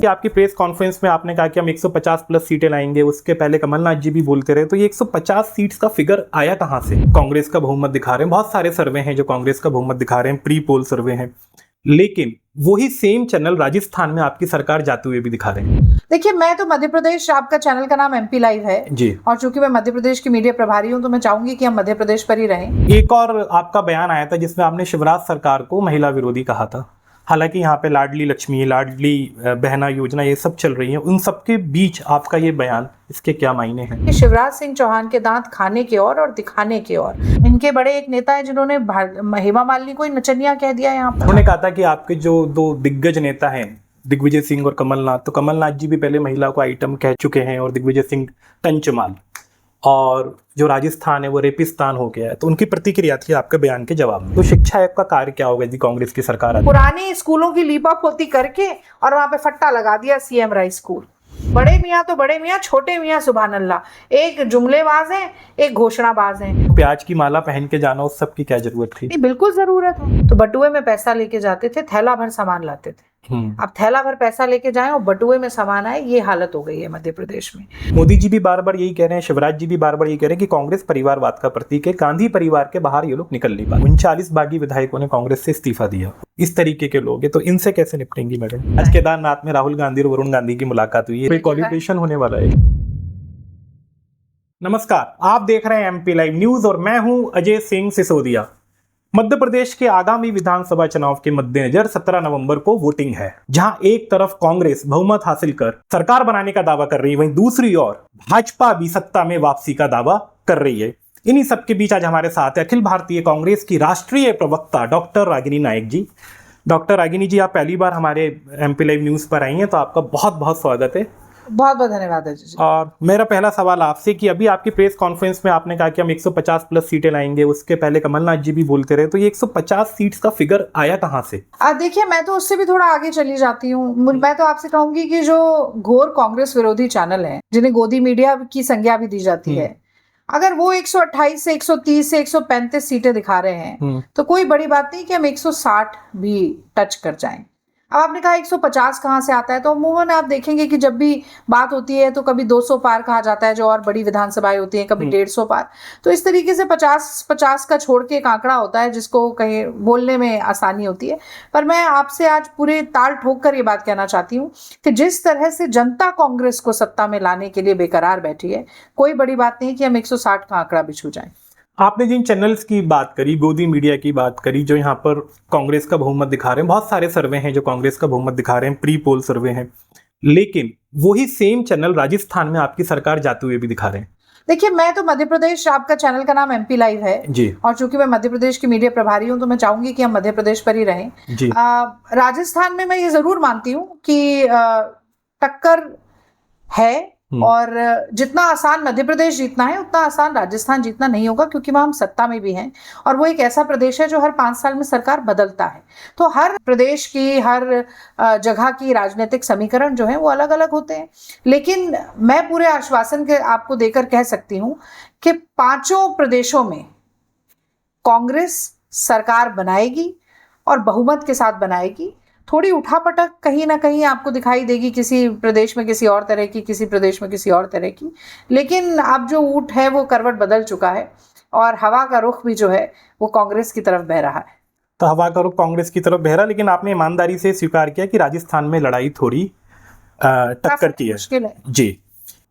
कि आपकी press conference में आपने कहा कि हम 150 प्लस सीटें लाएंगे, उसके पहले कमलनाथ जी भी बोलते रहे, तो ये 150 सीट्स का फिगर आया कहां से? कांग्रेस का बहुमत दिखा रहे हैं, बहुत सारे सर्वे हैं जो कांग्रेस का बहुमत दिखा रहे हैं, प्री पोल सर्वे हैं, लेकिन वही सेम चैनल राजस्थान में आपकी सरकार जाते हुए भी दिखा रहे हैं। देखिए, मैं तो मध्य प्रदेश, आपका चैनल का नाम एमपी लाइव है जी, और चूंकि मैं मध्य प्रदेश की मीडिया प्रभारी हूं तो मैं चाहूंगी कि हम मध्य प्रदेश पर ही रहें। एक और आपका बयान आया था जिसमें आपने शिवराज सरकार को महिला विरोधी कहा था। हालांकि यहाँ पे लाडली लक्ष्मी, लाडली बहना योजना ये सब चल रही है, उन सबके बीच आपका ये बयान, इसके क्या मायने हैं? शिवराज सिंह चौहान के दांत खाने के और दिखाने के और। इनके बड़े एक नेता है जिन्होंने हेमा मालिनी को नचनिया कह दिया यहाँ पर। उन्होंने कहा था कि आपके जो दो दिग्गज नेता हैं, दिग्विजय सिंह और कमलनाथ, तो कमलनाथ जी भी पहले महिला को आइटम कह चुके हैं और दिग्विजय सिंह टंचमाल, और जो राजस्थान है वो रेपिस्तान हो गया है। तो उनकी प्रतिक्रिया थी आपके बयान के जवाब में। तो शिक्षा आयोग का कार्य क्या होगा यदि कांग्रेस की सरकार आती? पुराने स्कूलों की लीपापोती करके और वहां पे फट्टा लगा दिया सीएम राइस स्कूल। बड़े मियाँ तो बड़े मियाँ, छोटे मियाँ सुभान अल्लाह, एक जुमलेबाज हैं, एक घोषणाबाज हैं। प्याज की माला पहन के जाना, उस सब की क्या जरूरत थी? नहीं, बिल्कुल जरूरत है। तो बटुए में पैसा लेके जाते थे, थैला भर सामान लाते थे। अब थैला भर पैसा लेके जाएं और बटुए में सामान आए, ये हालत हो गई है मध्य प्रदेश में। मोदी जी भी बार बार यही कह रहे हैं, शिवराज जी भी बार बार यही कह रहे हैं कि कांग्रेस परिवारवाद का प्रतीक है, गांधी परिवार के बाहर ये लोग निकल नहीं पाए। 39 बागी विधायकों ने कांग्रेस से इस्तीफा दिया, इस तरीके के लोग हैं, तो इनसे कैसे निपटेंगी मैडम? आज केदारनाथ में राहुल गांधी और वरुण गांधी की मुलाकात हुई है, कोलैबोरेशन होने वाला है। नमस्कार, आप देख रहे हैं एमपी लाइव न्यूज और मैं हूं अजय सिंह सिसोदिया। मध्य प्रदेश के आगामी विधानसभा चुनाव के मद्देनजर 17 नवंबर को वोटिंग है, जहां एक तरफ कांग्रेस बहुमत हासिल कर सरकार बनाने का दावा कर रही है, वहीं दूसरी ओर भाजपा भी सत्ता में वापसी का दावा कर रही है। इन्हीं सबके बीच आज हमारे साथ है अखिल भारतीय कांग्रेस की राष्ट्रीय प्रवक्ता डॉक्टर रागिनी नायक जी। डॉक्टर रागिनी जी, आप पहली बार हमारे एमपी लाइव न्यूज पर आई हैं, तो आपका बहुत बहुत स्वागत है। बहुत बहुत धन्यवाद है जी। और मेरा पहला सवाल आपसे कि अभी आपकी प्रेस कॉन्फ्रेंस में आपने कहा कि हम 150 प्लस सीटें लाएंगे, उसके पहले कमलनाथ जी भी बोलते रहे, तो ये 150 सीट्स का फिगर आया कहां से? देखिए, मैं तो उससे भी थोड़ा आगे चली जाती हूँ। मैं तो आपसे कहूंगी कि जो घोर कांग्रेस विरोधी चैनल हैं, जिन्हें गोदी मीडिया की संज्ञा भी दी जाती है, अगर वो 128 से 130 से 135 सीटें दिखा रहे हैं तो कोई बड़ी बात नहीं कि हम 160 भी टच कर जाएं। अब आपने कहा 150 कहाँ से आता है, तो अमूमन आप देखेंगे कि जब भी बात होती है तो कभी 200 पार कहा जाता है, जो और बड़ी विधानसभाएं होती हैं, कभी 150 पार। तो इस तरीके से 50 का छोड़ के एक आंकड़ा होता है जिसको कहीं बोलने में आसानी होती है। पर मैं आपसे आज पूरे ताल ठोक कर ये बात कहना चाहती हूँ कि जिस तरह से जनता कांग्रेस को सत्ता में लाने के लिए बेकरार बैठी है, कोई बड़ी बात नहीं कि हम 160 का आंकड़ा भी छू जाएं। आपने जिन चैनल्स की बात करी, गोदी मीडिया की बात करी, जो यहाँ पर कांग्रेस का बहुमत दिखा रहे हैं, बहुत सारे सर्वे हैं जो कांग्रेस का बहुमत दिखा रहे हैं, प्री पोल सर्वे हैं, लेकिन वही सेम चैनल राजस्थान में आपकी सरकार जाते हुए भी दिखा रहे हैं। देखिए, मैं तो मध्य प्रदेश, आपका चैनल का नाम एमपी लाइव है जी, और चूंकि मैं मध्य प्रदेश की मीडिया प्रभारी हूं तो मैं चाहूंगी कि हम मध्य प्रदेश पर ही रहें। जी। राजस्थान में मैं ये जरूर मानती हूँ कि टक्कर है, और जितना आसान मध्य प्रदेश जीतना है उतना आसान राजस्थान जीतना नहीं होगा, क्योंकि वहां हम सत्ता में भी हैं और वो एक ऐसा प्रदेश है जो हर 5 साल में सरकार बदलता है। तो हर प्रदेश की, हर जगह की राजनीतिक समीकरण जो है वो अलग अलग होते हैं। लेकिन मैं पूरे आश्वासन के आपको देकर कह सकती हूँ कि 5 प्रदेशों में कांग्रेस सरकार बनाएगी और बहुमत के साथ बनाएगी। थोड़ी उठापटक कहीं ना कहीं आपको दिखाई देगी, किसी प्रदेश में किसी और तरह की, किसी प्रदेश में किसी और तरह की, लेकिन अब जो ऊँट है वो करवट बदल चुका है और हवा का रुख भी जो है वो कांग्रेस की तरफ बह रहा है। तो हवा का रुख कांग्रेस की तरफ बह रहा, लेकिन आपने ईमानदारी से स्वीकार किया कि राजस्थान में लड़ाई थोड़ी टक्कर की है। मुश्किल है जी।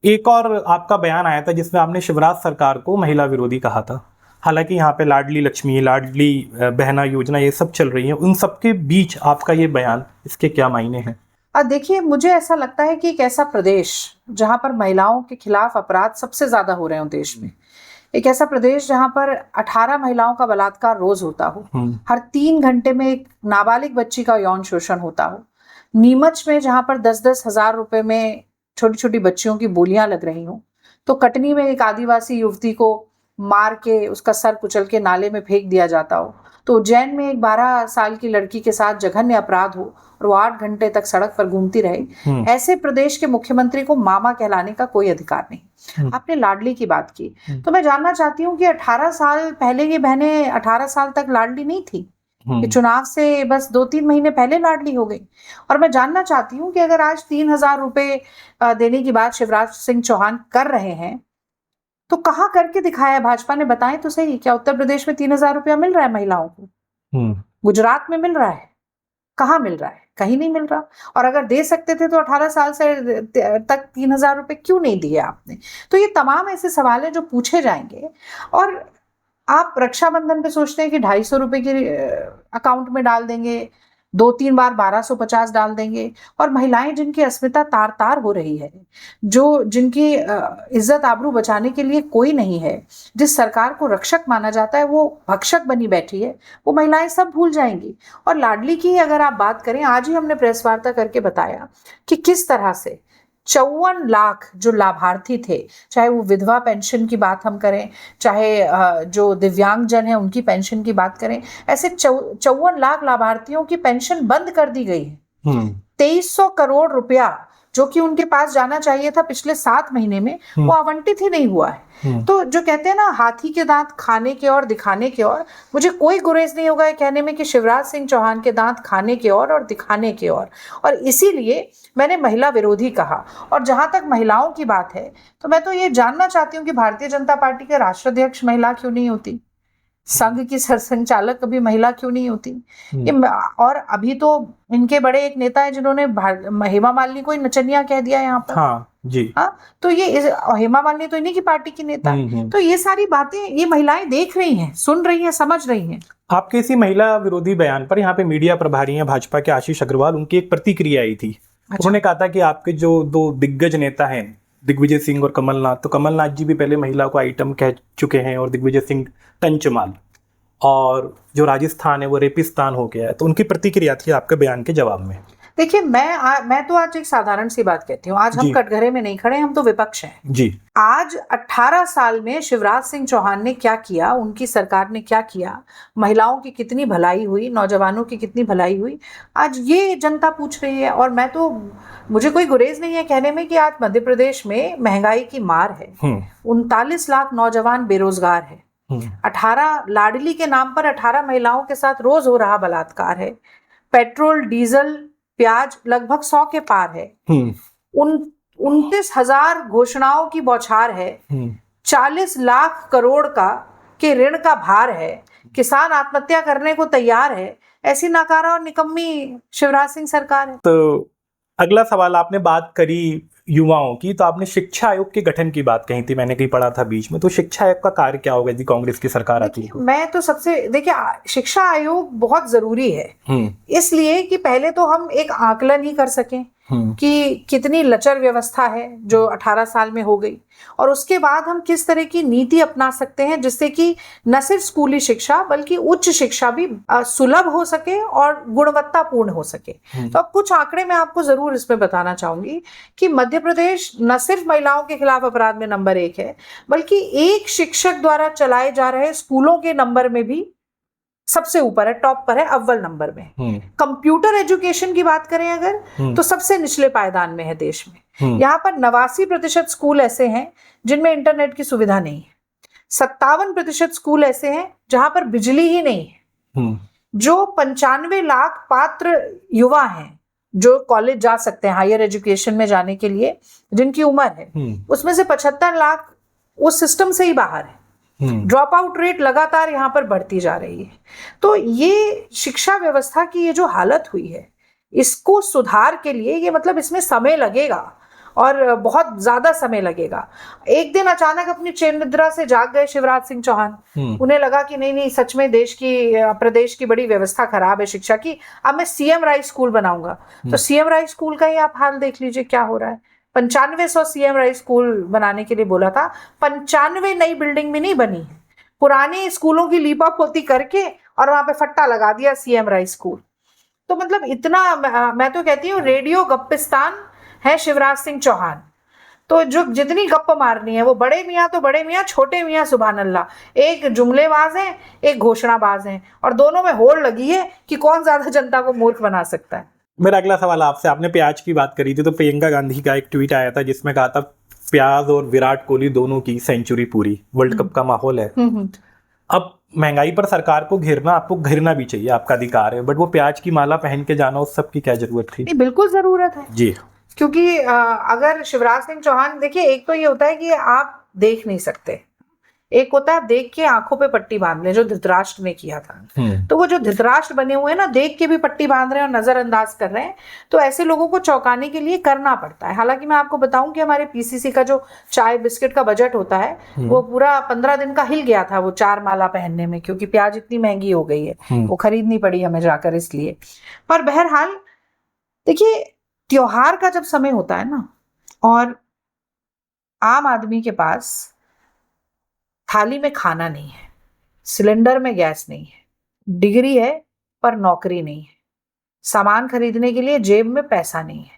एक और आपका बयान आया था जिसमें आपने शिवराज सरकार को महिला विरोधी कहा था। हालांकि यहाँ पे लाडली लक्ष्मी, लाडली बहना योजना ये सब चल रही है, उन सबके बीच आपका ये बयान, इसके क्या मायने हैं? देखिए, मुझे ऐसा लगता है कि एक ऐसा प्रदेश जहां पर महिलाओं के खिलाफ अपराध सबसे ज्यादा हो रहे हो देश में, एक ऐसा प्रदेश जहां पर 18 महिलाओं का बलात्कार रोज होता हो, हर 3 घंटे में एक नाबालिग बच्ची का यौन शोषण होता हो, नीमच में जहां पर 10-10 हजार रुपए में छोटी छोटी बच्चियों की बोलियां लग रही हो, तो कटनी में एक आदिवासी युवती को मार के उसका सर कुचल के नाले में फेंक दिया जाता हो, तो उज्जैन में एक 12 साल की लड़की के साथ जघन्य अपराध हो और वो 8 घंटे तक सड़क पर घूमती रहे, ऐसे प्रदेश के मुख्यमंत्री को मामा कहलाने का कोई अधिकार नहीं। आपने लाडली की बात की, तो मैं जानना चाहती हूँ कि 18 साल पहले ये बहनें 18 साल तक लाडली नहीं थी, कि चुनाव से बस 2-3 महीने पहले लाडली हो गई। और मैं जानना चाहती हूँ कि अगर आज 3,000 रुपए देने की बात शिवराज सिंह चौहान कर रहे हैं, तो कहाँ करके दिखाया भाजपा ने? बताएं तो सही। क्या उत्तर प्रदेश में 3,000 रुपया मिल रहा है महिलाओं को? गुजरात में मिल रहा है? कहाँ मिल रहा है? कहीं नहीं मिल रहा। और अगर दे सकते थे तो 18 साल से तक 3,000 रुपए क्यों नहीं दिए आपने? तो ये तमाम ऐसे सवाल है जो पूछे जाएंगे। और आप रक्षाबंधन पे सोचते हैं कि 250 रुपए के अकाउंट में डाल देंगे, 2-3 बार 1250 डाल देंगे, और महिलाएं जिनकी अस्मिता तार तार हो रही है, जो जिनकी इज्जत आबरू बचाने के लिए कोई नहीं है, जिस सरकार को रक्षक माना जाता है वो भक्षक बनी बैठी है, वो महिलाएं सब भूल जाएंगी। और लाडली की अगर आप बात करें, आज ही हमने प्रेस वार्ता करके बताया कि किस तरह से 54 लाख जो लाभार्थी थे, चाहे वो विधवा पेंशन की बात हम करें, चाहे जो दिव्यांगजन है उनकी पेंशन की बात करें, ऐसे 54 लाख लाभार्थियों की पेंशन बंद कर दी गई है। 2300 करोड़ रुपया जो कि उनके पास जाना चाहिए था पिछले 7 महीने में, वो आवंटित ही नहीं हुआ है। तो जो कहते हैं ना, हाथी के दांत खाने के और दिखाने के और, मुझे कोई गुरेज नहीं होगा कहने में कि शिवराज सिंह चौहान के दांत खाने के और दिखाने के और इसीलिए मैंने महिला विरोधी कहा। और जहां तक महिलाओं की बात है, तो मैं तो ये जानना चाहती हूँ कि भारतीय जनता पार्टी के राष्ट्राध्यक्ष महिला क्यों नहीं होती? संघ की सरसंघचालक कभी महिला क्यों नहीं होती? ये और अभी तो इनके बड़े एक नेता है जिन्होंने हेमा मालिनी को ही नचनिया कह दिया यहाँ पर। हाँ जी। हाँ, तो ये हेमा मालिनी तो इन्हीं की पार्टी की नेता है। तो ये सारी बातें ये महिलाएं देख रही हैं, सुन रही हैं, समझ रही हैं। आपके इसी महिला विरोधी बयान पर यहाँ पे मीडिया प्रभारी हैं भाजपा के आशीष अग्रवाल, उनकी एक प्रतिक्रिया आई थी। उन्होंने कहा था कि आपके जो 2 दिग्गज नेता हैं, दिग्विजय सिंह और कमलनाथ, तो कमलनाथ जी भी पहले महिला को आइटम कह चुके हैं और दिग्विजय सिंह टंचमाल, और जो राजस्थान है वो रेपिस्तान हो गया है। तो उनकी प्रतिक्रिया थी आपके बयान के जवाब में। देखिए, मैं तो आज एक साधारण सी बात कहती हूँ, आज हम कटघरे में नहीं खड़े, हम तो विपक्ष हैं जी। आज 18 साल में शिवराज सिंह चौहान ने क्या किया, उनकी सरकार ने क्या किया, महिलाओं की कितनी भलाई हुई, नौजवानों की कितनी भलाई हुई, आज ये जनता पूछ रही है। और मुझे कोई गुरेज नहीं है कहने में कि आज मध्य प्रदेश में महंगाई की मार है, 39 लाख नौजवान बेरोजगार है, 18 लाडली के नाम पर 18 महिलाओं के साथ रोज हो रहा बलात्कार है, पेट्रोल डीजल प्याज लगभग 100 के पार है, 29,000 घोषणाओं की बौछार है, 40 लाख करोड़ के ऋण का भार है, किसान आत्महत्या करने को तैयार है। ऐसी नाकारा और निकम्मी शिवराज सिंह सरकार है। तो अगला सवाल, आपने बात करी युवाओं की, तो आपने शिक्षा आयोग के गठन की बात कही थी, मैंने कहीं पढ़ा था बीच में। तो शिक्षा आयोग का कार्य क्या होगा यदि कांग्रेस की सरकार आती है? मैं तो देखिए, शिक्षा आयोग बहुत जरूरी है, इसलिए कि पहले तो हम एक आकलन ही कर सकें कि कितनी लचर व्यवस्था है जो 18 साल में हो गई, और उसके बाद हम किस तरह की नीति अपना सकते हैं जिससे कि न सिर्फ स्कूली शिक्षा बल्कि उच्च शिक्षा भी सुलभ हो सके और गुणवत्तापूर्ण हो सके। तो अब कुछ आंकड़े मैं आपको जरूर इसमें बताना चाहूंगी कि मध्य प्रदेश न सिर्फ महिलाओं के खिलाफ अपराध में नंबर 1 है, बल्कि एक शिक्षक द्वारा चलाए जा रहे स्कूलों के नंबर में भी सबसे ऊपर है, टॉप पर है, अव्वल नंबर में। कंप्यूटर एजुकेशन की बात करें अगर, तो सबसे निचले पायदान में है देश में। यहाँ पर 89% स्कूल ऐसे हैं जिनमें इंटरनेट की सुविधा नहीं है, 57% स्कूल ऐसे हैं जहां पर बिजली ही नहीं है। जो 95 लाख पात्र युवा हैं जो कॉलेज जा सकते हैं हायर एजुकेशन में जाने के लिए, जिनकी उम्र है, उसमें से 75 लाख उस सिस्टम से ही बाहर है। ड्रॉप आउट रेट लगातार यहाँ पर बढ़ती जा रही है। तो ये शिक्षा व्यवस्था की ये जो हालत हुई है, इसको सुधार के लिए ये मतलब इसमें समय लगेगा और बहुत ज्यादा समय लगेगा। एक दिन अचानक अपनी चैन निद्रा से जाग गए शिवराज सिंह चौहान, उन्हें लगा कि नहीं सच में प्रदेश की बड़ी व्यवस्था खराब है शिक्षा की, अब मैं सीएम राइज स्कूल बनाऊंगा। तो सीएम राइज स्कूल का ही आप हाल देख लीजिए क्या हो रहा है। 9500 सीएम राइज स्कूल बनाने के लिए बोला था, 95 नई बिल्डिंग भी नहीं बनी है, पुराने स्कूलों की लीपा पोती करके और वहां पे फट्टा लगा दिया सीएम राइज स्कूल। तो मतलब इतना, मैं तो कहती हूँ रेडियो गप्पिस्तान है शिवराज सिंह चौहान। तो जो जितनी गप्प मारनी है वो बड़े मियाँ तो बड़े मियाँ, छोटे मियाँ सुभान अल्लाह, एक जुमलेबाज हैं एक घोषणाबाज हैं, और दोनों में होड़ लगी है कि कौन ज्यादा जनता को मूर्ख बना सकता है। मेरा अगला सवाल आपसे, आपने प्याज की बात करी थी, तो प्रियंका गांधी का एक ट्वीट आया था जिसमें कहा था प्याज और विराट कोहली दोनों की सेंचुरी पूरी, वर्ल्ड कप का माहौल है। अब महंगाई पर सरकार को घेरना, आपको घेरना भी चाहिए, आपका अधिकार है, बट वो प्याज की माला पहन के जाना, उस सब की क्या जरूरत थी? नहीं, बिल्कुल जरूरत है। जी। क्योंकि अगर शिवराज सिंह चौहान, देखिए एक तो ये होता है कि आप देख नहीं सकते, एक होता है देख के आंखों पे पट्टी बांध ले, जो धृतराष्ट्र ने किया था। तो वो जो धृतराष्ट्र बने हुए हैं ना, देख के भी पट्टी बांध रहे हैं और नजरअंदाज कर रहे हैं, तो ऐसे लोगों को चौंकाने के लिए करना पड़ता है। हालांकि मैं आपको बताऊं कि हमारे पीसीसी का जो चाय बिस्किट का बजट होता है, वो पूरा 15 दिन का हिल गया था वो 4 माला पहनने में, क्योंकि प्याज इतनी महंगी हो गई है, वो खरीदनी पड़ी हमें जाकर इसलिए। पर बहरहाल देखिए, त्योहार का जब समय होता है ना, और आम आदमी के पास थाली में खाना नहीं है, सिलेंडर में गैस नहीं है, डिग्री है पर नौकरी नहीं है, सामान खरीदने के लिए जेब में पैसा नहीं है।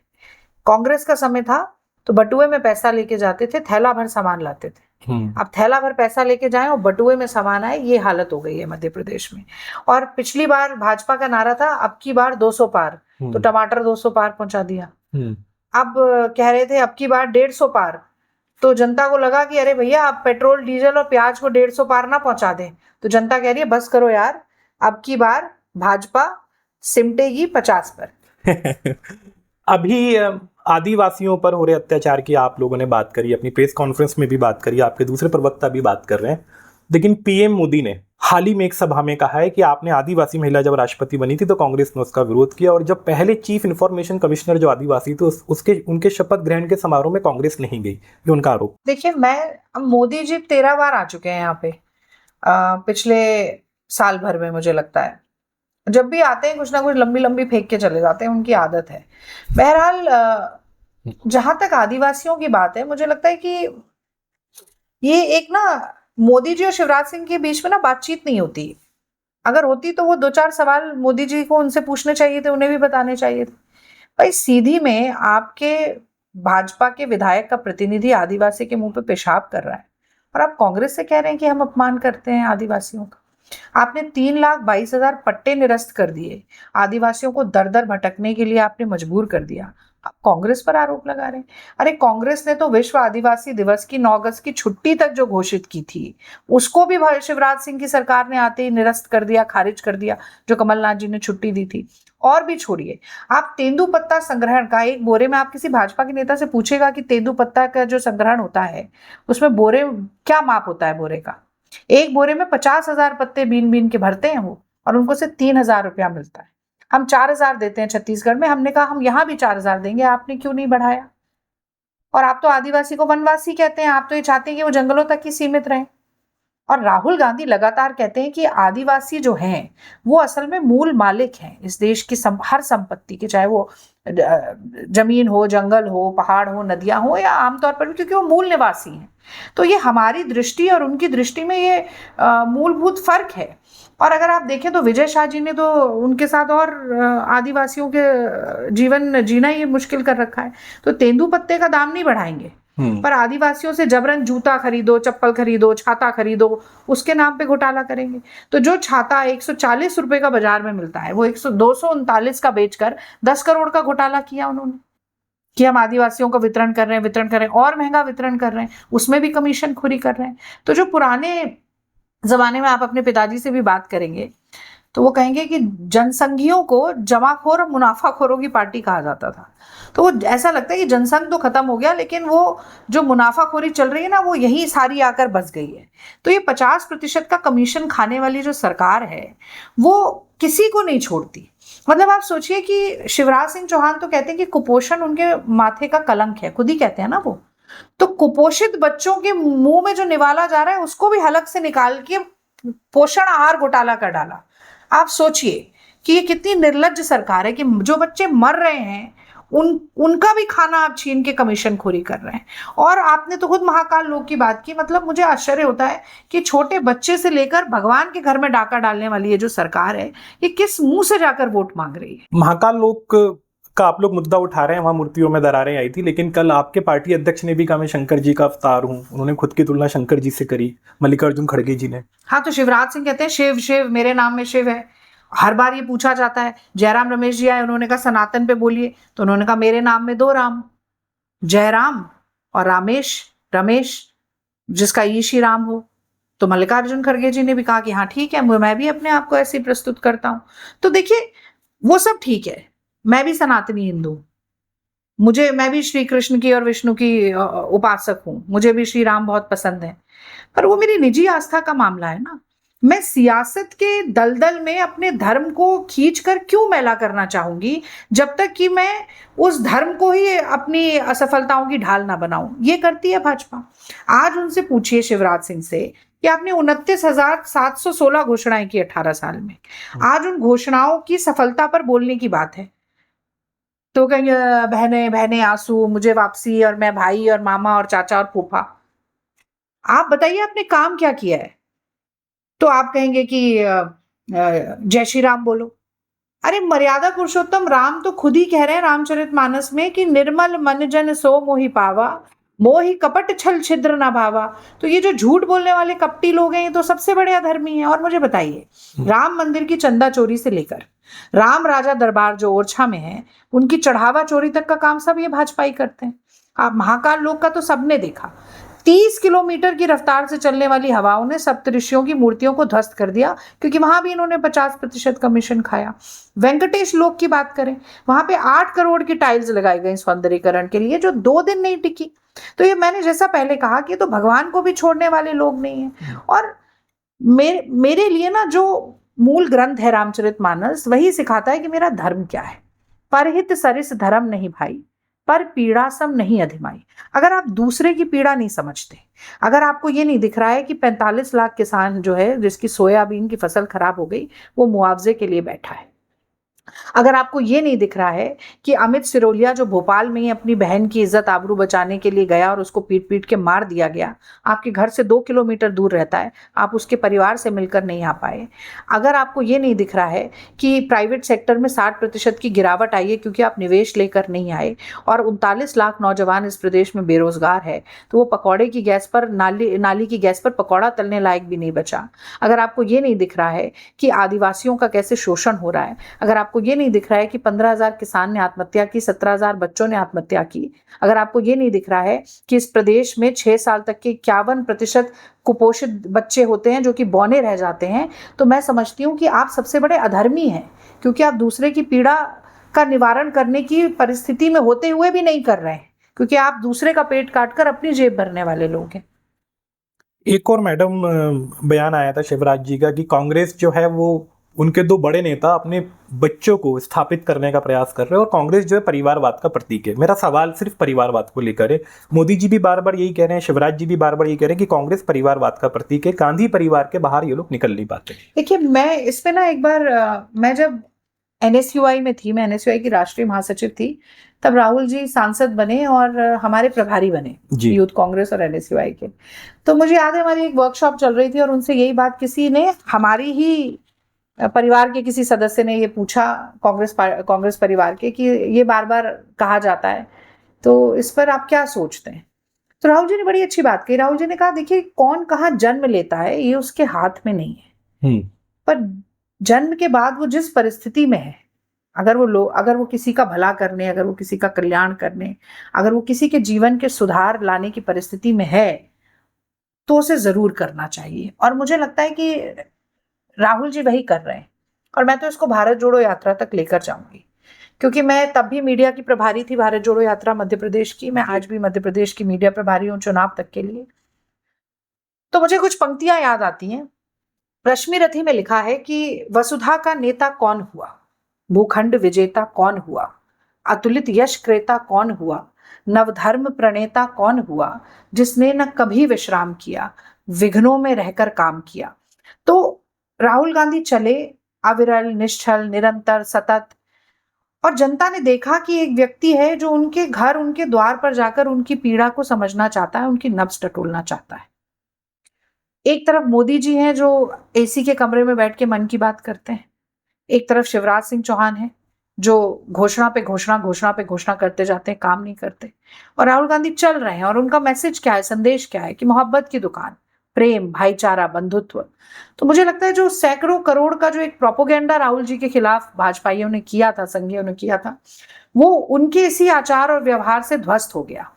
कांग्रेस का समय था तो बटुए में पैसा लेके जाते थे, थैला भर सामान लाते थे। अब थैला भर पैसा लेके जाएं और बटुए में सामान आए, ये हालत हो गई है मध्य प्रदेश में। और पिछली बार भाजपा का नारा था अब की बार 200 पार, तो टमाटर 200 पार पहुंचा दिया। अब कह रहे थे अब की बार 150 पार, तो जनता को लगा कि अरे भैया आप पेट्रोल डीजल और प्याज को 150 पार ना पहुंचा दें, तो जनता कह रही है बस करो यार, अब की बार भाजपा सिमटेगी 50 पर। अभी आदिवासियों पर हो रहे अत्याचार की आप लोगों ने बात करी, अपनी प्रेस कॉन्फ्रेंस में भी बात करी, आपके दूसरे प्रवक्ता भी बात कर रहे हैं, लेकिन पीएम मोदी ने हाल ही में एक सभा में कहा है कि आपने आदिवासी महिला जब राष्ट्रपति बनी थी तो कांग्रेस ने उसका विरोध किया, और जब पहले चीफ इंफॉर्मेशन कमिश्नर जो आदिवासी थे उसके उनके शपथ ग्रहण के समारोह में कांग्रेस नहीं गई, ये उनका आरोप। देखिए, मोदी जी 13 बार आ चुके हैं यहाँ पे पिछले साल भर में, मुझे लगता है जब भी आते हैं कुछ ना कुछ लंबी लंबी फेंक के चले जाते हैं, उनकी आदत है। बहरहाल जहां तक आदिवासियों की बात है, मुझे लगता है कि ये एक ना मोदी जी और शिवराज सिंह के बीच में ना बातचीत नहीं होती। अगर होती तो वो 2-4 सवाल मोदी जी को उनसे पूछने चाहिए थे, उन्हें भी बताने चाहिए थे। भाई सीधी में आपके भाजपा के विधायक का प्रतिनिधि आदिवासी के मुंह पे पेशाब कर रहा है, और आप कांग्रेस से कह रहे हैं कि हम अपमान करते हैं आदिवासियों का। आपने 3,22,000 पट्टे निरस्त कर दिए, आदिवासियों को दर दर भटकने के लिए आपने मजबूर कर दिया। आप कांग्रेस पर आरोप लगा रहे हैं। अरे कांग्रेस ने तो विश्व आदिवासी दिवस की 9 अगस्त की छुट्टी तक जो घोषित की थी, उसको भी शिवराज सिंह की सरकार ने आते ही निरस्त कर दिया, खारिज कर दिया, जो कमलनाथ जी ने छुट्टी दी थी। और भी छोड़िए, आप तेंदुपत्ता संग्रहण का एक बोरे में, आप किसी भाजपा के नेता से पूछेगा कि तेंदुपत्ता का जो संग्रहण होता है उसमें बोरे क्या माप होता है बोरे का, एक बोरे में 50,000 पत्ते बीन बीन के भरते हैं वो, और उनको से 3,000 रुपया मिलता है। हम 4,000 देते हैं छत्तीसगढ़ में, हमने कहा हम यहां भी 4,000 देंगे, आपने क्यों नहीं बढ़ाया? और आप तो आदिवासी को वनवासी कहते हैं, आप तो ये चाहते हैं कि वो जंगलों तक ही सीमित रहें। और राहुल गांधी लगातार कहते हैं कि आदिवासी जो हैं वो असल में मूल मालिक हैं इस देश की हर संपत्ति के, चाहे वो जमीन हो, जंगल हो, पहाड़ हो, नदियां हो, या आमतौर पर भी, क्योंकि वो मूल निवासी हैं। तो ये हमारी दृष्टि और उनकी दृष्टि में ये मूलभूत फर्क है। और अगर आप देखें तो विजय शाह जी ने तो उनके साथ और आदिवासियों के जीवन जीना ही मुश्किल कर रखा है। तो तेंदुपत्ते का दाम नहीं बढ़ाएंगे, पर आदिवासियों से जबरन जूता खरीदो, चप्पल खरीदो, छाता खरीदो, उसके नाम पे घोटाला करेंगे। तो जो छाता 140 रुपए का बाजार में मिलता है, वो 239 का बेचकर 10 करोड़ का घोटाला किया उन्होंने, कि हम आदिवासियों को वितरण कर रहे हैं, और महंगा वितरण कर रहे हैं, उसमें भी कमीशन खोरी कर रहे हैं। तो जो पुराने जमाने में आप अपने पिताजी से भी बात करेंगे तो वो कहेंगे कि जनसंघियों को जमाखोर और मुनाफाखोरों की पार्टी कहा जाता था। तो वो ऐसा लगता है कि जनसंघ तो खत्म हो गया, लेकिन वो जो मुनाफाखोरी चल रही है ना, वो यही सारी आकर बस गई है। तो ये 50% का कमीशन खाने वाली जो सरकार है वो किसी को नहीं छोड़ती। मतलब आप सोचिए कि शिवराज सिंह चौहान तो कहते हैं कि कुपोषण उनके माथे का कलंक है, खुद ही कहते हैं ना वो। तो कुपोषित बच्चों के मुंह में जो निवाला जा रहा है उसको भी हलक से निकाल के पोषण आहार घोटाला कर डाला। आप सोचिए कि ये कितनी निर्लज्ज सरकार है कि जो बच्चे मर रहे हैं उनका भी खाना आप छीन के कमीशन खोरी कर रहे हैं। और आपने तो खुद महाकाल लोक की बात की। मतलब मुझे आश्चर्य होता है कि छोटे बच्चे से लेकर भगवान के घर में डाका डालने वाली ये जो सरकार है, ये किस मुंह से जाकर वोट मांग रही है। महाकाल लोक का आप लोग मुद्दा उठा रहे हैं, वहां मूर्तियों में दरारें आई थी, लेकिन कल आपके पार्टी अध्यक्ष ने भी कहा मैं शंकर जी का अवतार हूं। उन्होंने खुद की तुलना शंकर जी से करी, मल्लिकार्जुन खड़गे जी ने। हाँ, तो शिवराज सिंह कहते हैं शिव शिव, मेरे नाम में शिव है। हर बार ये पूछा जाता है। जयराम रमेश जी आए, उन्होंने कहा सनातन पे बोलिए, तो उन्होंने कहा मेरे नाम में 2 राम, जयराम और रमेश, जिसका ईशी राम हो। तो मल्लिकार्जुन खड़गे जी ने भी कहा कि हाँ ठीक है, मैं भी अपने आप को ऐसे ही प्रस्तुत करता हूं। तो देखिए वो सब ठीक है, मैं भी सनातनी हिंदू हूं, मैं भी श्री कृष्ण की और विष्णु की उपासक हूं, मुझे भी श्री राम बहुत पसंद है, पर वो मेरी निजी आस्था का मामला है ना। मैं सियासत के दलदल में अपने धर्म को खींचकर क्यों मैला करना चाहूंगी, जब तक कि मैं उस धर्म को ही अपनी असफलताओं की ढाल ना बनाऊं। ये करती है भाजपा। आज उनसे पूछिए शिवराज सिंह से कि आपने 29,716 घोषणाएं की 18 साल में, आज उन घोषणाओं की सफलता पर बोलने की बात है तो कहेंगे बहने बहने आंसू, मुझे वापसी, और मैं भाई और मामा और चाचा और फूफा। आप बताइए आपने काम क्या किया है, तो आप कहेंगे कि जय श्री राम बोलो। अरे मर्यादा पुरुषोत्तम राम तो खुद ही कह रहे हैं रामचरितमानस में कि निर्मल मन जन सो मोहि पावा, मोहि कपट छल छिद्र ना भावा। तो ये जो झूठ बोलने वाले कपटी लोग हैं, ये तो सबसे बड़े अधर्मी हैं। और मुझे बताइए, राम मंदिर की चंदा चोरी से लेकर राम राजा दरबार जो ओरछा में है, उनकी चढ़ावा चोरी तक का काम सब ये भाजपाई करते हैं। आप महाकाल लोक का तो सबने देखा, 30 किलोमीटर की रफ्तार से चलने वाली हवाओं ने सप्तऋषियों की मूर्तियों को ध्वस्त कर दिया, क्योंकि वहां भी इन्होंने 50% कमीशन खाया। वेंकटेश लोक की बात करें, वहां पे 8 करोड़ की टाइल्स लगाई गई सौंदर्यीकरण के लिए, जो 2 दिन नहीं टिकी। तो ये मैंने जैसा पहले कहा कि तो भगवान को भी छोड़ने वाले लोग नहीं है। और मेरे लिए ना जो मूल ग्रंथ है रामचरितमानस, वही सिखाता है कि मेरा धर्म क्या है। परहित सरिस धर्म नहीं भाई, पर पीड़ा सम नहीं अधिमाई। अगर आप दूसरे की पीड़ा नहीं समझते, अगर आपको ये नहीं दिख रहा है कि 45 लाख किसान जो है, जिसकी सोयाबीन की फसल खराब हो गई, वो मुआवजे के लिए बैठा है, अगर आपको ये नहीं दिख रहा है कि अमित सिरोलिया जो भोपाल में ही अपनी बहन की इज्जत आबरू बचाने के लिए गया और उसको पीट पीट के मार दिया गया, आपके घर से 2 किलोमीटर दूर रहता है, आप उसके परिवार से मिलकर नहीं आ पाए, अगर आपको ये नहीं दिख रहा है कि प्राइवेट सेक्टर में 60% की गिरावट आई है क्योंकि आप निवेश लेकर नहीं आए और 39 लाख नौजवान इस प्रदेश में बेरोजगार है, तो वो पकौड़े की गैस पर नाली की गैस पर पकौड़ा तलने लायक भी नहीं बचा, अगर आपको ये नहीं दिख रहा है कि आदिवासियों का कैसे शोषण हो रहा है, अगर आपको ये नहीं दिख रहा है कि 15,000 किसान ने आत्महत्या की, 17,000 बच्चों ने आत्महत्या की, अगर आपको ये नहीं दिख रहा है कि इस प्रदेश में 6 साल तक के 51% कुपोषित बच्चे होते हैं जो कि बौने रह जाते हैं, तो मैं समझती हूँ कि आप सबसे बड़े अधर्मी हैं, क्योंकि आप दूसरे की पीड़ा का निवारण करने की परिस्थिति में होते हुए भी नहीं कर रहे हैं, क्योंकि आप दूसरे का पेट काटकर अपनी जेब भरने वाले लोग हैं। एक और मैडम बयान आया था शिवराज जी का कि कांग्रेस जो है वो उनके 2 बड़े नेता अपने बच्चों को स्थापित करने का प्रयास कर रहे हैं और कांग्रेस जो है परिवारवाद का प्रतीक है। मेरा सवाल सिर्फ परिवारवाद को लेकर है। मोदी जी भी बार बार यही कह रहे हैं, शिवराज जी भी बार बार यही कह रहे हैं कि कांग्रेस परिवारवाद का प्रतीक है, गांधी परिवार के बाहर ये लोग निकल नहीं पाते। देखिए, मैं इस पे ना एक बार मैं जब NSUI में थी, मैं NSUI की राष्ट्रीय महासचिव थी, तब राहुल जी सांसद बने और हमारे प्रभारी बने यूथ कांग्रेस और NSUI के। तो मुझे याद है हमारी एक वर्कशॉप चल रही थी और उनसे यही बात किसी ने, हमारी ही परिवार के किसी सदस्य ने ये पूछा कांग्रेस परिवार के, कि ये बार बार कहा जाता है, तो इस पर आप क्या सोचते हैं। तो राहुल जी ने बड़ी अच्छी बात कही। राहुल जी ने कहा, देखिए कौन कहाँ जन्म लेता है ये उसके हाथ में नहीं है, पर जन्म के बाद वो जिस परिस्थिति में है, अगर वो किसी का भला करने, अगर वो किसी का कल्याण करने, अगर वो किसी के जीवन के सुधार लाने की परिस्थिति में है, तो उसे जरूर करना चाहिए। और मुझे लगता है कि राहुल जी वही कर रहे हैं, और मैं तो इसको भारत जोड़ो यात्रा तक लेकर जाऊंगी, क्योंकि मैं तब भी मीडिया की प्रभारी थी भारत जोड़ो यात्रा मध्य प्रदेश की, मैं आज भी मध्य प्रदेश की मीडिया प्रभारी हूं चुनाव तक के लिए। तो मुझे कुछ पंक्तियां याद आती हैं। रश्मि रथी में लिखा है कि वसुधा का नेता कौन हुआ, भूखंड विजेता कौन हुआ, अतुलित यश क्रेता कौन हुआ, नवधर्म प्रणेता कौन हुआ, जिसने न कभी विश्राम किया, विघ्नों में रहकर काम किया। तो राहुल गांधी चले अविरल, निश्चल, निरंतर, सतत, और जनता ने देखा कि एक व्यक्ति है जो उनके घर, उनके द्वार पर जाकर उनकी पीड़ा को समझना चाहता है, उनकी नब्ज टटोलना चाहता है। एक तरफ मोदी जी हैं जो AC के कमरे में बैठ के मन की बात करते हैं, एक तरफ शिवराज सिंह चौहान है जो घोषणा पे घोषणा करते जाते हैं, काम नहीं करते। और राहुल गांधी चल रहे हैं, और उनका मैसेज क्या है, संदेश क्या है, कि मोहब्बत की दुकान, प्रेम, भाईचारा, बंधुत्व। तो मुझे लगता है जो सैकड़ों करोड़ का जो एक प्रोपोगेंडा राहुल जी के खिलाफ भाजपाइयों ने किया था, संघियों ने किया था, वो उनके इसी आचार और व्यवहार से ध्वस्त हो गया।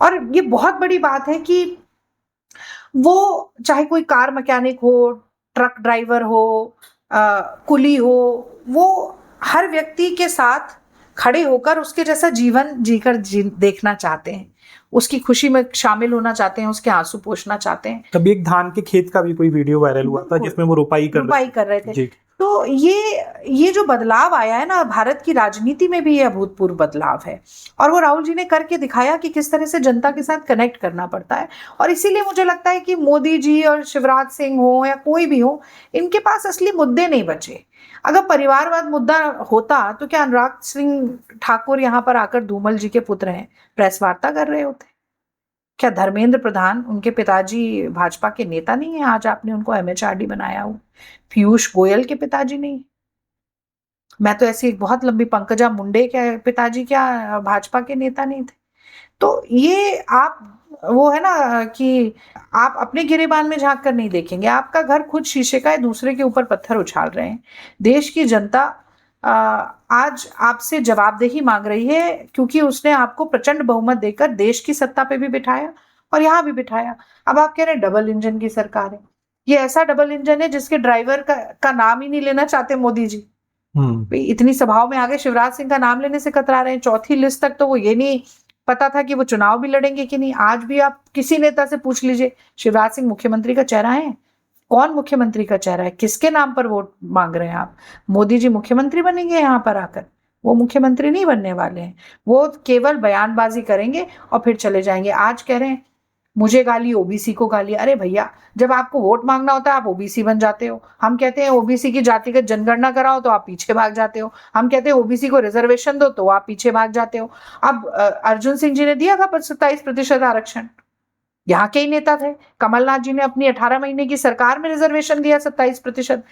और ये बहुत बड़ी बात है कि वो चाहे कोई कार मैकेनिक हो, ट्रक ड्राइवर हो, कुली हो, वो हर व्यक्ति के साथ खड़े होकर उसके जैसा जीवन देखना चाहते हैं, उसकी खुशी में शामिल होना चाहते हैं, उसके आंसू पोंछना चाहते हैं। तभी एक धान के खेत का भी कोई वीडियो वायरल हुआ था जिसमें वो रुपाई कर रहे थे। जी। तो ये जो बदलाव आया है ना, भारत की राजनीति में भी ये अभूतपूर्व बदलाव है, और वो राहुल जी ने करके दिखाया कि किस तरह से जनता के साथ कनेक्ट करना पड़ता है। और इसीलिए मुझे लगता है कि मोदी जी और शिवराज सिंह हो या कोई भी हो, इनके पास असली मुद्दे नहीं बचे। अगर परिवारवाद मुद्दा होता तो क्या अनुराग सिंह ठाकुर यहाँ पर आकर धूमल जी के पुत्र हैं प्रेस वार्ता कर रहे होते? क्या धर्मेंद्र प्रधान उनके पिताजी भाजपा के नेता नहीं है? आज आपने उनको MHRD बनाया हो। पीयूष गोयल के पिताजी नहीं? मैं तो ऐसी एक बहुत लंबी, पंकजा मुंडे के पिताजी क्या भाजपा के नेता नहीं थे? तो ये आप, वो है ना कि आप अपने गिरेबान में झांक कर नहीं देखेंगे। आपका घर खुद शीशे का है, दूसरे के ऊपर पत्थर उछाल रहे हैं। देश की जनता आज आपसे जवाबदेही मांग रही है, क्योंकि उसने आपको प्रचंड बहुमत देकर देश की सत्ता पे भी बिठाया और यहाँ भी बिठाया। अब आप कह रहे हैं डबल इंजन की सरकार है। ये ऐसा डबल इंजन है जिसके ड्राइवर का नाम ही नहीं लेना चाहते मोदी जी। इतनी सभाओं में आगे शिवराज सिंह का नाम लेने से कतरा रहे हैं। चौथी लिस्ट तक तो वो ये नहीं पता था कि वो चुनाव भी लड़ेंगे कि नहीं। आज भी आप किसी नेता से पूछ लीजिए, शिवराज सिंह मुख्यमंत्री का चेहरा है? कौन मुख्यमंत्री का चेहरा है? किसके नाम पर वोट मांग रहे हैं आप? मोदी जी मुख्यमंत्री बनेंगे यहाँ पर आकर? वो मुख्यमंत्री नहीं बनने वाले हैं। वो केवल बयानबाजी करेंगे और फिर चले जाएंगे। आज कह रहे हैं मुझे गाली, ओबीसी को गाली। अरे भैया, जब आपको वोट मांगना होता है आप ओबीसी बन जाते हो। हम कहते हैं ओबीसी की जातिगत जनगणना कराओ तो आप पीछे भाग जाते हो। हम कहते हैं ओबीसी को रिजर्वेशन दो तो आप पीछे भाग जाते हो। अब अर्जुन सिंह जी ने दिया था 27% आरक्षण, यहाँ के ही नेता थे। कमलनाथ जी ने अपनी 18 महीने की सरकार में रिजर्वेशन दिया 27%।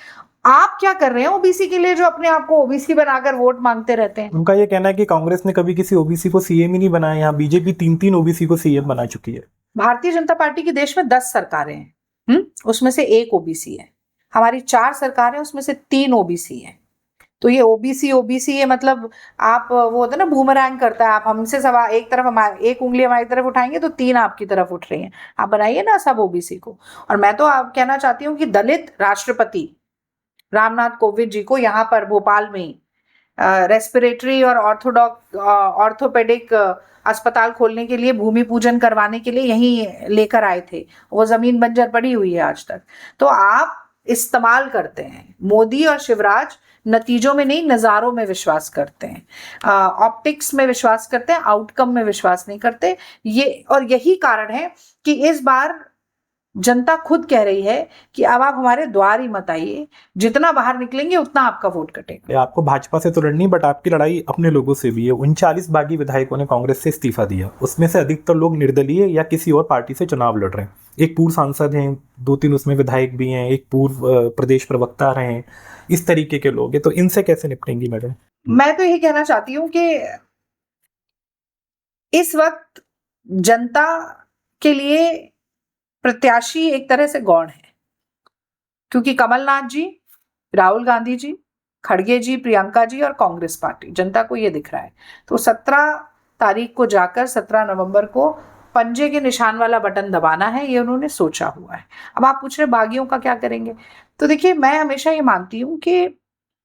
आप क्या कर रहे हैं ओबीसी के लिए, जो अपने आप को ओबीसी बनाकर वोट मांगते रहते हैं? उनका ये कहना है कि कांग्रेस ने कभी किसी ओबीसी को सीएम ही नहीं बनाया। यहाँ बीजेपी 3 ओबीसी को सीएम बना चुकी है। भारतीय जनता पार्टी की देश में 10 सरकारें हैं, उसमें से 1 ओबीसी है। हमारी 4 सरकारें, उसमें से 3 ओबीसी है। तो ये ओबीसी है, मतलब आप वो होता है ना, बूमरैंग करता है। आप हमसे सवाल एक तरफ, एक उंगली हमारी तरफ उठाएंगे तो 3 आपकी तरफ उठ रही हैं। आप बनाइए ना सब ओबीसी को। और मैं तो आप कहना चाहती हूँ कि दलित राष्ट्रपति रामनाथ कोविंद जी को यहाँ पर भोपाल में रेस्पिरेटरी और ऑर्थोपेडिक अस्पताल खोलने के लिए, भूमि पूजन करवाने के लिए यहीं लेकर आए थे। वो जमीन बंजर पड़ी हुई है आज तक। तो आप इस्तेमाल करते हैं। मोदी और शिवराज नतीजों में नहीं, नजारों में विश्वास करते हैं, ऑप्टिक्स में विश्वास करते हैं, आउटकम में विश्वास नहीं करते। और यही कारण है कि इस बार जनता खुद कह रही है कि अब आप हमारे द्वार ही मत आइए, जितना बाहर निकलेंगे उतना आपका वोट कटेगा। आपको भाजपा से तो लड़नी, बट आपकी लड़ाई अपने लोगों से भी है। 39 बागी विधायकों ने कांग्रेस से इस्तीफा दिया, उसमें से अधिकतर लोग निर्दलीय या किसी और पार्टी से चुनाव लड़ रहे हैं। एक पूर्व सांसद हैं, 2-3 उसमें विधायक भी हैं, एक पूर्व प्रदेश प्रवक्ता रहे हैं। इस तरीके के लोग हैं, तो इनसे कैसे निपटेंगी मैडम? मैं तो यही कहना चाहती हूँ कि इस वक्त जनता के लिए प्रत्याशी एक तरह से गौण है, क्योंकि कमलनाथ जी, राहुल गांधी जी, खड़गे जी, प्रियंका जी और कांग्रेस पार्टी, जनता को ये दिख रहा है। तो 17 तारीख को जाकर 17 नवंबर को पंजे के निशान वाला बटन दबाना है, ये उन्होंने सोचा हुआ है। अब आप पूछ रहे बागियों का क्या करेंगे? तो देखिए, मैं हमेशा ये मानती हूँ कि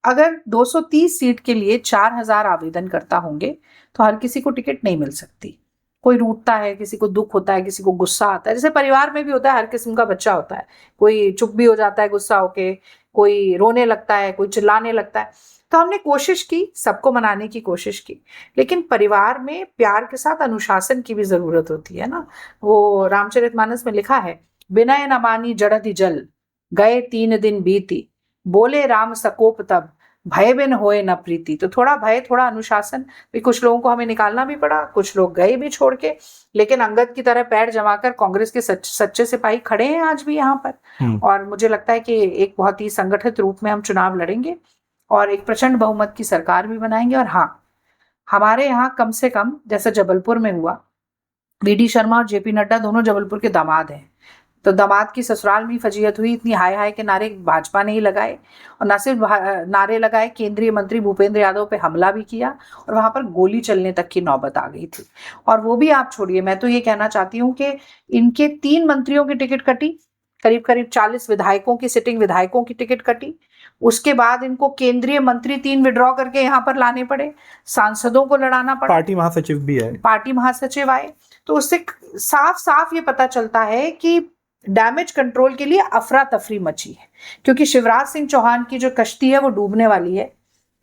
अगर 230 सीट के लिए 4000 आवेदनकर्ता होंगे तो हर किसी को टिकट नहीं मिल सकती। कोई रूठता है, किसी को दुख होता है, किसी को गुस्सा आता है। जैसे परिवार में भी होता है, हर किस्म का बच्चा होता है। कोई चुप भी हो जाता है गुस्सा होके, कोई रोने लगता है, कोई चिल्लाने लगता है। तो हमने कोशिश की, सबको मनाने की कोशिश की, लेकिन परिवार में प्यार के साथ अनुशासन की भी जरूरत होती है ना। वो रामचरितमानस में लिखा है, विनय न मानी जड़धि जल, गए 3 दिन बीती, बोले राम सकोप तब, भय बिन होए न प्रीति। तो थोड़ा भय, थोड़ा अनुशासन भी। कुछ लोगों को हमें निकालना भी पड़ा, कुछ लोग गए भी छोड़ के, लेकिन अंगद की तरह पैर जमाकर कांग्रेस के सच्चे सिपाही खड़े हैं आज भी यहाँ पर। और मुझे लगता है कि एक बहुत ही संगठित रूप में हम चुनाव लड़ेंगे और एक प्रचंड बहुमत की सरकार भी बनाएंगे। और हाँ, हमारे यहाँ कम से कम, जैसे जबलपुर में हुआ, वीडी शर्मा और जेपी नड्डा दोनों जबलपुर के दामाद हैं। तो दामाद की ससुराल में ही फजीहत हुई, इतनी हाय हाय के नारे भाजपा ने ही लगाए, और न सिर्फ नारे लगाए, केंद्रीय मंत्री भूपेंद्र यादव पे हमला भी किया और वहां पर गोली चलने तक की नौबत आ गई थी। और वो भी आप छोड़िए, मैं तो ये कहना चाहती हूँ कि इनके 3 मंत्रियों की टिकट कटी, करीब करीब 40 विधायकों की, सिटिंग विधायकों की टिकट कटी। उसके बाद इनको केंद्रीय मंत्री 3 विड्रॉ करके यहाँ पर लाने पड़े, सांसदों को लड़ाना पड़ा, पार्टी महासचिव भी है, पार्टी महासचिव आए। तो उससे साफ साफ ये पता चलता है कि डैमेज कंट्रोल के लिए अफरा तफरी मची है, क्योंकि शिवराज सिंह चौहान की जो कश्ती है वो डूबने वाली है।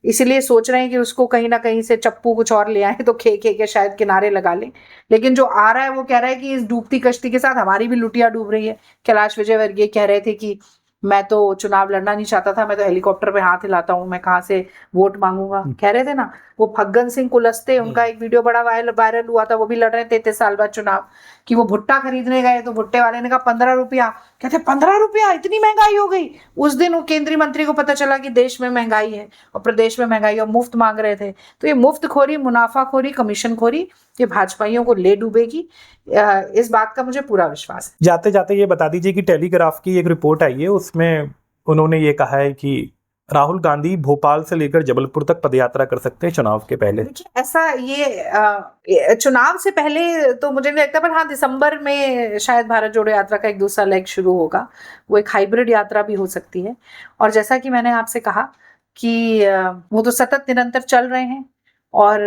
इसीलिए सोच रहे हैं कि उसको कहीं ना कहीं से चप्पू कुछ और ले आए तो खे के शायद किनारे लगा लें। लेकिन जो आ रहा है वो कह रहा है कि इस डूबती कश्ती के साथ हमारी भी लुटिया डूब रही है। कैलाश विजयवर्गीय कह रहे थे कि मैं तो चुनाव लड़ना नहीं चाहता था, मैं तो हेलीकॉप्टर पे हाथ हिलाता हूँ, मैं कहाँ से वोट मांगूंगा, कह रहे थे ना। वो फग्गन सिंह कुलस्ते, उनका एक वीडियो बड़ा वायरल हुआ था, वो भी लड़ रहे थे 33 साल बाद चुनाव, कि वो भुट्टा खरीदने गए तो भुट्टे वाले ने कहा 15 रुपया, कहते 15 रुपया, इतनी महंगाई हो गई। उस दिन वो केंद्रीय मंत्री को पता चला कि देश में महंगाई है और प्रदेश में महंगाई, और मुफ्त मांग रहे थे। तो ये मुफ्तखोरी, मुनाफाखोरी, कमीशनखोरी ये भाजपाइयों को ले डूबेगी, इस बात का मुझे पूरा विश्वास है। जाते जाते ये बता दीजिए कि टेलीग्राफ की एक रिपोर्ट आई है, उसमें उन्होंने ये कहा है कि राहुल गांधी भोपाल से लेकर जबलपुर तक पदयात्रा कर सकते हैं चुनाव के पहले। देखिए ऐसा ये चुनाव से पहले तो मुझे नहीं लगता, पर हाँ दिसंबर में शायद भारत जोड़ो यात्रा का एक दूसरा लेग शुरू होगा, वो एक हाइब्रिड यात्रा भी हो सकती है। और जैसा कि मैंने आपसे कहा कि वो तो सतत निरंतर चल रहे हैं, और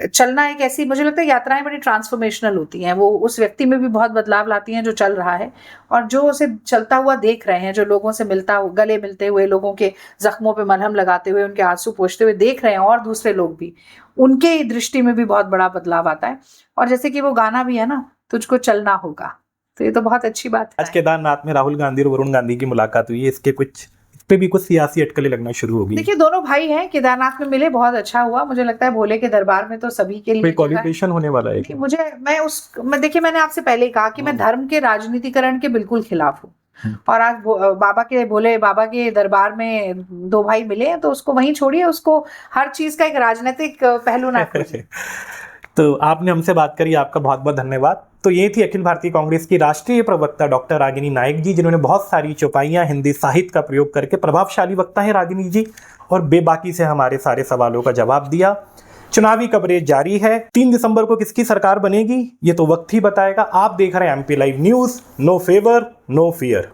चलना एक ऐसी, मुझे लगता है यात्राएं बड़ी ट्रांसफॉर्मेशनल होती हैं, वो उस व्यक्ति में भी बहुत बदलाव लाती हैं जो चल रहा है, और जो उसे चलता हुआ देख रहे हैं, जो लोगों से गले मिलते हुए, लोगों के जख्मों पे मलहम लगाते हुए, उनके आंसू पोंछते हुए देख रहे हैं, और दूसरे लोग भी, उनके दृष्टि में भी बहुत बड़ा बदलाव आता है। और जैसे कि वो गाना भी है ना, तुझको चलना होगा, तो ये तो बहुत अच्छी बात है। आज केदारनाथ में राहुल गांधी और वरुण गांधी की मुलाकात हुई है, इसके कुछ पे भी कुछ सियासी अटकलें लगना शुरू होगी। देखिए दोनों भाई हैं, केदारनाथ में मिले, बहुत अच्छा हुआ। मुझे लगता है भोले के दरबार में तो सभी के लिए कोलिब्रेशन होने वाला है। देखिए मैंने आपसे पहले ही कहा कि मैं धर्म के राजनीतिकरण के बिल्कुल खिलाफ हूँ, और आज भोले बाबा के दरबार में 2 भाई मिले हैं, तो उसको वहीं छोड़िए, उसको हर चीज का एक राजनीतिक पहलू ना खोजिए। तो आपने हमसे बात करी, आपका बहुत बहुत धन्यवाद। तो ये थी अखिल भारतीय कांग्रेस की राष्ट्रीय प्रवक्ता डॉक्टर रागिनी नायक जी, जिन्होंने बहुत सारी चौपाइयां हिंदी साहित्य का प्रयोग करके, प्रभावशाली वक्ता है रागिनी जी, और बेबाकी से हमारे सारे सवालों का जवाब दिया। चुनावी कवरेज जारी है। 3 दिसंबर को किसकी सरकार बनेगी ये तो वक्त ही बताएगा। आप देख रहे हैं MP live news, no favour no fear.